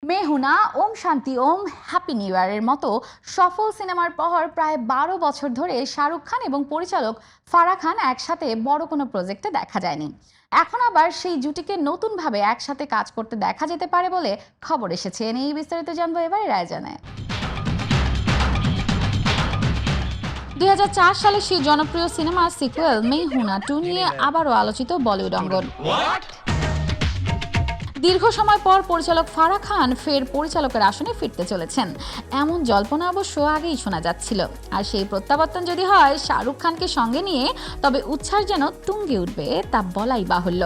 মেহুনা, ওম শান্তি ওম, happy new ইয়ারের মতো সফল সিনেমার পর প্রায় ১২ বছর ধরে শাহরুখ খান এবং পরিচালক ফারাহ খান একসাথে বড় কোনো প্রজেক্টে দেখা যায়নি। এখন আবার সেই জুটিকে নতুনভাবে একসাথে কাজ করতে দেখা যেতে পারে বলে খবর এসেছে। এ নিয়ে বিস্তারিত জানবো এবারে রায়জানে। ২০০৪ সালে সেই জনপ্রিয় সিনেমা সিকুয়েল মেহুনা 2 নিয়ে আবারও আলোচিত বলিউড অঙ্গন। দীর্ঘ সময় পর পরিচালক ফারাহ খান ফের পরিচালকের আসনে ফিরতে চলেছেন, এমন জল্পনা অবশ্য আগেই শোনা যাচ্ছিল। আর সেই প্রত্যাবর্তন যদি হয় শাহরুখ খানকে সঙ্গে নিয়ে, তবে উচ্ছ্বাস যেন তুঙ্গে উঠবে তা বলাই বাহুল্য।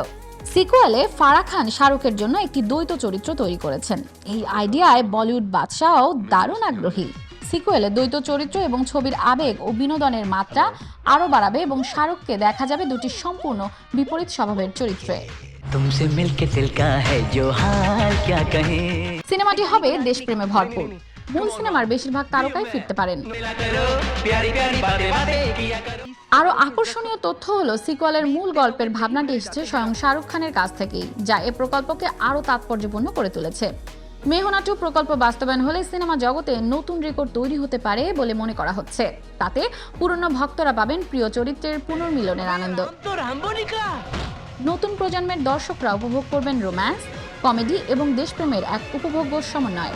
সিকুয়েলে ফারাহ খান শাহরুখের জন্য একটি দ্বৈত চরিত্র তৈরি করেছেন। এই আইডিয়ায় বলিউড বাদশাহও দারুণ আগ্রহী। সিকুয়েলে দ্বৈত চরিত্র এবং ছবির আবেগ ও বিনোদনের মাত্রা আরও বাড়াবে এবং শাহরুখকে দেখা যাবে দুটি সম্পূর্ণ বিপরীত স্বভাবের চরিত্রে। সিনেমাটি হবে দেশপ্রেমে ভরপুর। মূল সিনেমার বেশিরভাগ তারকাই ফিরতে পারেন। আরো আকর্ষণীয় তথ্য হলো সিকুয়েলের মূল গল্পের ভাবনাটি এসেছে স্বয়ং শাহরুখ খানের কাছ থেকেই, যা এ প্রকল্পকে আরো তাৎপর্যপূর্ণ করে তুলেছে। মেহুনা 2 প্রকল্প বাস্তবায়ন হলে সিনেমা জগতে নতুন রেকর্ড তৈরি হতে পারে বলে মনে করা হচ্ছে। তাতে পুরনো ভক্তরা পাবেন প্রিয় চরিত্রের পুনর্মিলনের আনন্দ। নতুন প্রজন্মের দর্শকরা উপভোগ করবেন রোম্যান্স, কমেডি এবং দেশপ্রেমের এক উপভোগ্য সমন্বয়।